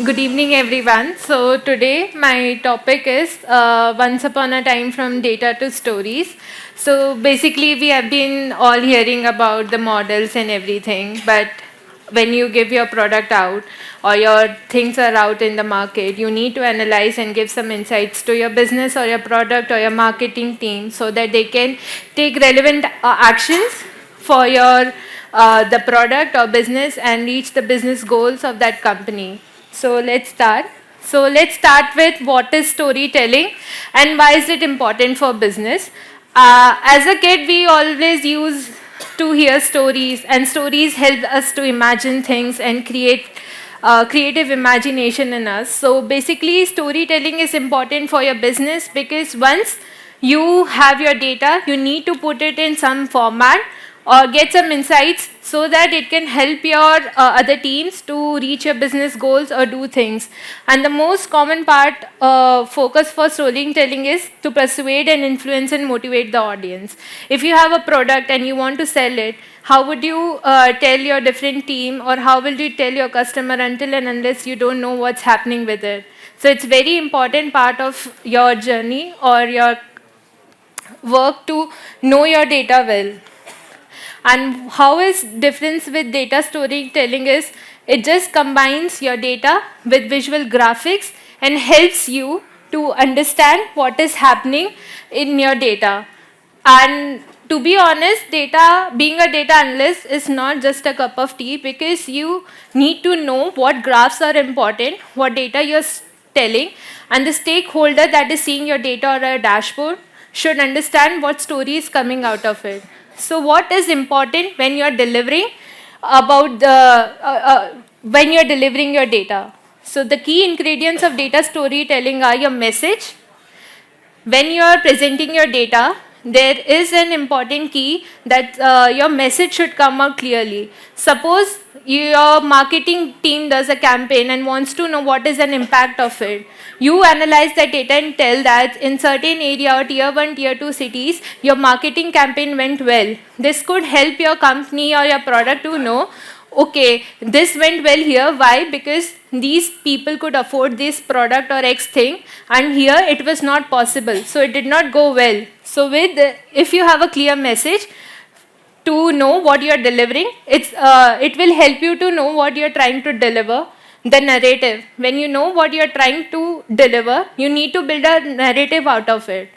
Good evening, everyone. So today my topic is Once Upon a Time from Data to Stories. So basically we have been all hearing about the models and everything, but when you give your product out or your things are out in the market, you need to analyze and give some insights to your business or your product or your marketing team so that they can take relevant actions for your the product or business and reach the business goals of that company. So let's start. So let's start with what is storytelling and why is it important for business. As a kid, we always use to hear stories, and stories help us to imagine things and create creative imagination in us. So basically, storytelling is important for your business because once you have your data, you need to put it in some format or get some insights so that it can help your other teams to reach your business goals or do things. And the most common part focus for storytelling is to persuade and influence and motivate the audience. If you have a product and you want to sell it, how would you tell your different team or how will you tell your customer until and unless you don't know what's happening with it? So it's very important part of your journey or your work to know your data well. And how is difference with data storytelling is it just combines your data with visual graphics and helps you to understand what is happening in your data. And to be honest, being a data analyst is not just a cup of tea because you need to know what graphs are important, what data you're telling, and the stakeholder that is seeing your data or a dashboard should understand what story is coming out of it. So what is important when you're delivering about the when you're delivering your data? So the key ingredients of data storytelling are your message. When you are presenting your data, there is an important key that your message should come out clearly. Suppose your marketing team does a campaign and wants to know what is an impact of it. You analyze that data and tell that in certain area or tier 1, tier 2 cities, your marketing campaign went well. This could help your company or your product to know, okay, this went well here. Why? Because these people could afford this product or X thing, and here it was not possible. So it did not go well. So if you have a clear message to know what you are delivering, it will help you to know what you are trying to deliver. The narrative. When you know what you are trying to deliver, you need to build a narrative out of it.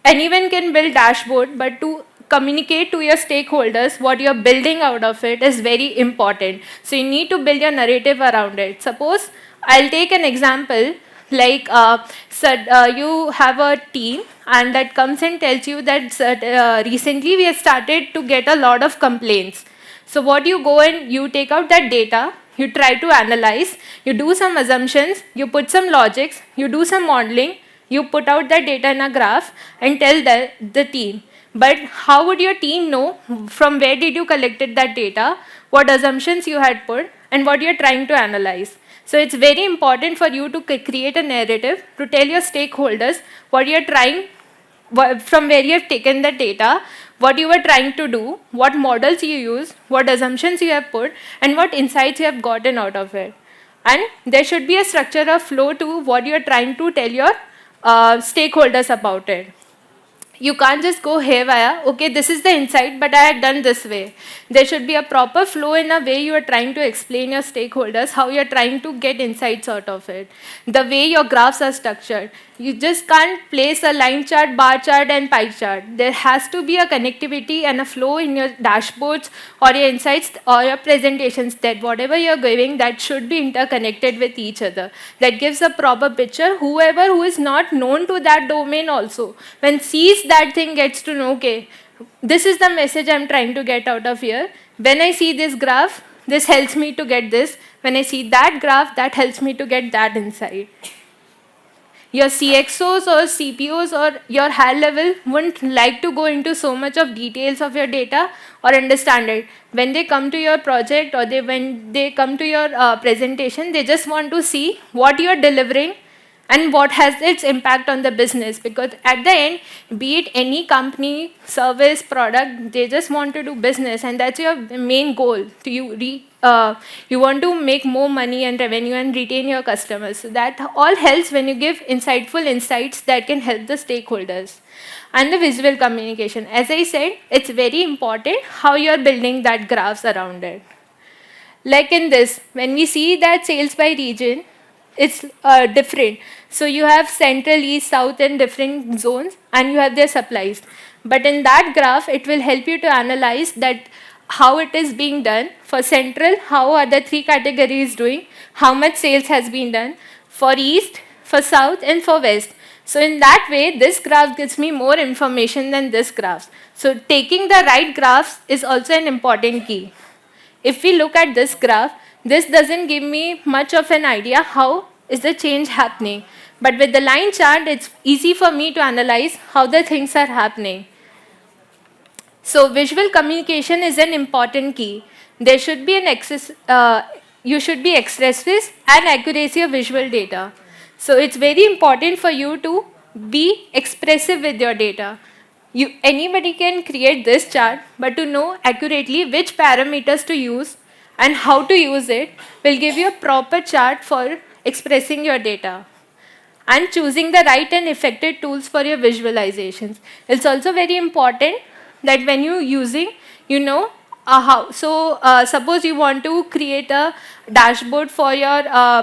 Anyone can build dashboard, but to communicate to your stakeholders what you're building out of it is very important. So you need to build your narrative around it. Suppose I'll take an example like you have a team and that comes and tells you that recently we have started to get a lot of complaints. So what you go and you take out that data, you try to analyze, you do some assumptions, you put some logics, you do some modeling, you put out that data in a graph and tell the team. But how would your team know from where did you collected that data, what assumptions you had put, and what you're trying to analyze? So it's very important for you to create a narrative to tell your stakeholders what you're trying, from where you have taken the data, what you were trying to do, what models you use, what assumptions you have put, and what insights you have gotten out of it. And there should be a structure of flow to what you're trying to tell your stakeholders about it. You can't just go haywire, okay, this is the insight, but I had done this way. There should be a proper flow in a way you are trying to explain your stakeholders how you're trying to get insights out of it. The way your graphs are structured. You just can't place a line chart, bar chart, and pie chart. There has to be a connectivity and a flow in your dashboards or your insights or your presentations that whatever you're giving, that should be interconnected with each other. That gives a proper picture. Whoever who is not known to that domain also, when sees that thing gets to know, okay, this is the message I'm trying to get out of here. When I see this graph, this helps me to get this. When I see that graph, that helps me to get that insight. Your CXOs or CPOs or your high level wouldn't like to go into so much of details of your data or understand it. When they come to your project or when they come to your presentation, they just want to see what you're delivering and what has its impact on the business. Because at the end, be it any company, service, product, they just want to do business, and that's your main goal, to you want to make more money and revenue and retain your customers. So that all helps when you give insightful insights that can help the stakeholders. And the visual communication, as I said, it's very important how you're building that graphs around it. Like in this, when we see that sales by region, it's different. So you have central, east, south in different zones, and you have their supplies. But in that graph, it will help you to analyze that how it is being done. For central, how are the three categories doing, how much sales has been done, for east, for south, and for west. So in that way, this graph gives me more information than this graph. So taking the right graphs is also an important key. If we look at this graph, this doesn't give me much of an idea how is the change happening. But with the line chart, it's easy for me to analyze how the things are happening. So visual communication is an important key. There should be you should be expressive and accuracy of visual data. So it's very important for you to be expressive with your data. Anybody can create this chart, but to know accurately which parameters to use and how to use it will give you a proper chart for expressing your data. And choosing the right and effective tools for your visualizations. It's also very important that when you're using, you know how. So suppose you want to create a dashboard for your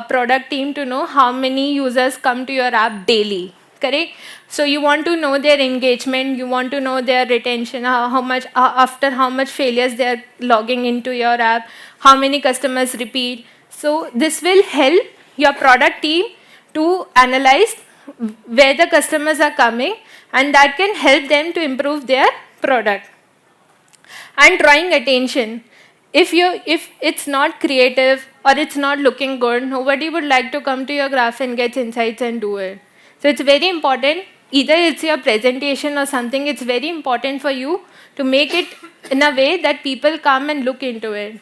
product team to know how many users come to your app daily. Correct? So you want to know their engagement, you want to know their retention, how much after how much failures they are logging into your app, how many customers repeat. So this will help your product team to analyze where the customers are coming, and that can help them to improve their product. And drawing attention. If it's not creative or it's not looking good, nobody would like to come to your graph and get insights and do it. So it's very important, either it's your presentation or something, it's very important for you to make it in a way that people come and look into it.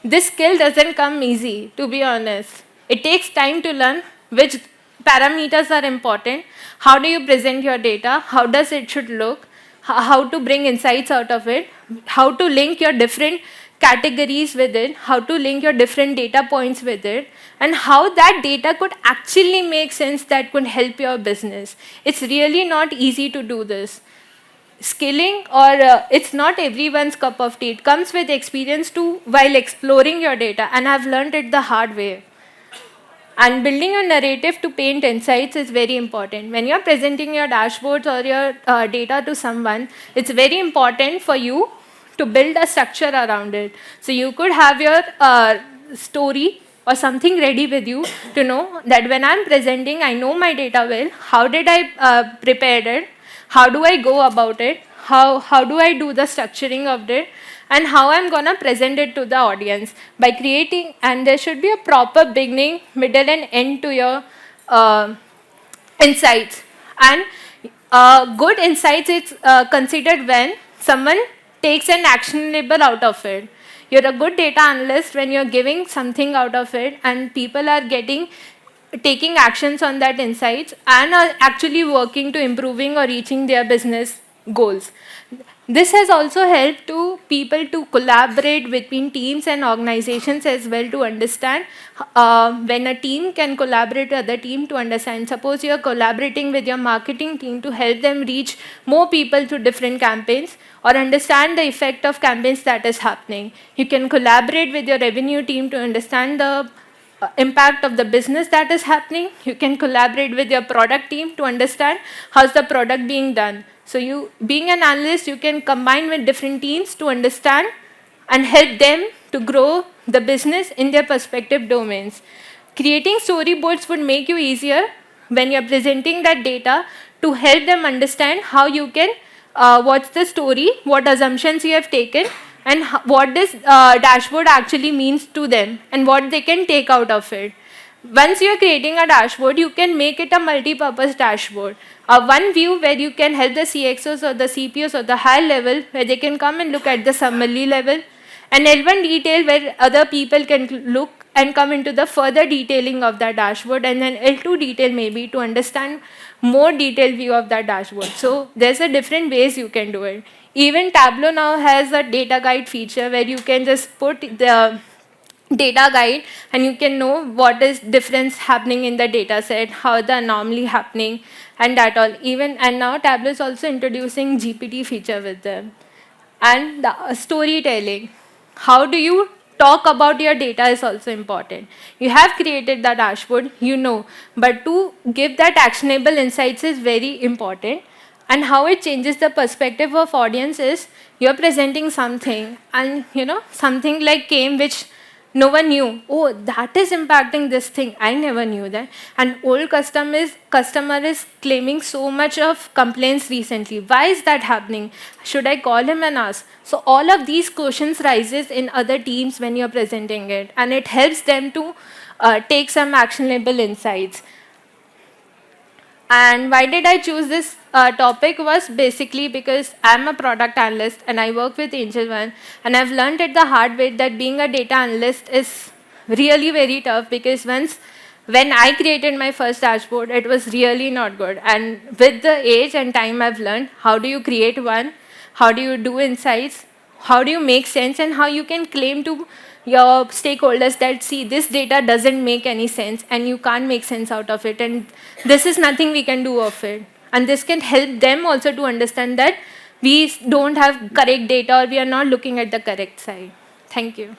This skill doesn't come easy, to be honest. It takes time to learn which parameters are important, how do you present your data, how does it should look, how to bring insights out of it, how to link your different categories with it, how to link your different data points with it, and how that data could actually make sense that could help your business. It's really not easy to do this. Skilling it's not everyone's cup of tea. It comes with experience too while exploring your data, and I've learned it the hard way. And building a narrative to paint insights is very important. When you're presenting your dashboards or your data to someone, it's very important for you to build a structure around it. So you could have your story or something ready with you to know that when I'm presenting, I know my data well. How did I prepare it? How do I go about it? How do I do the structuring of it? And how I'm going to present it to the audience by creating, and there should be a proper beginning, middle, and end to your insights. And good insights is considered when someone takes an actionable out of it. You're a good data analyst when you're giving something out of it and people are taking actions on that insights and are actually working to improving or reaching their business goals. This has also helped to people to collaborate between teams and organizations as well, to understand when a team can collaborate with other team to understand. Suppose you're collaborating with your marketing team to help them reach more people through different campaigns or understand the effect of campaigns that is happening. You can collaborate with your revenue team to understand the impact of the business that is happening. You can collaborate with your product team to understand how's the product being done. So you, being an analyst, you can combine with different teams to understand and help them to grow the business in their respective domains. Creating storyboards would make you easier when you're presenting that data to help them understand how you can, what's the story, what assumptions you have taken, and what this dashboard actually means to them and what they can take out of it. Once you are creating a dashboard, you can make it a multi-purpose dashboard. One view where you can help the CXOs or the CPOs or the high level where they can come and look at the summary level. An L1 detail where other people can look and come into the further detailing of that dashboard, and then L2 detail maybe to understand more detailed view of that dashboard. So there's a different ways you can do it. Even Tableau now has a data guide feature where you can just put the data guide and you can know what is difference happening in the data set, how the anomaly happening, and that all. Even and now Tableau is also introducing GPT feature with them. And the storytelling. How do you talk about your data is also important. You have created that dashboard, you know, but to give that actionable insights is very important. And how it changes the perspective of audience is you're presenting something and something like came which no one knew. Oh, that is impacting this thing. I never knew that. And old customer is claiming so much of complaints recently. Why is that happening? Should I call him and ask? So all of these questions rises in other teams when you're presenting it, and it helps them to take some actionable insights. And why did I choose this topic was basically because I'm a product analyst and I work with Angel One, and I've learned it the hard way that being a data analyst is really very tough, because when I created my first dashboard, it was really not good. And with the age and time, I've learned how do you create one, how do you do insights, how do you make sense, and how you can claim to your stakeholders that, see, this data doesn't make any sense and you can't make sense out of it, and this is nothing we can do of it. And this can help them also to understand that we don't have correct data or we are not looking at the correct side. Thank you.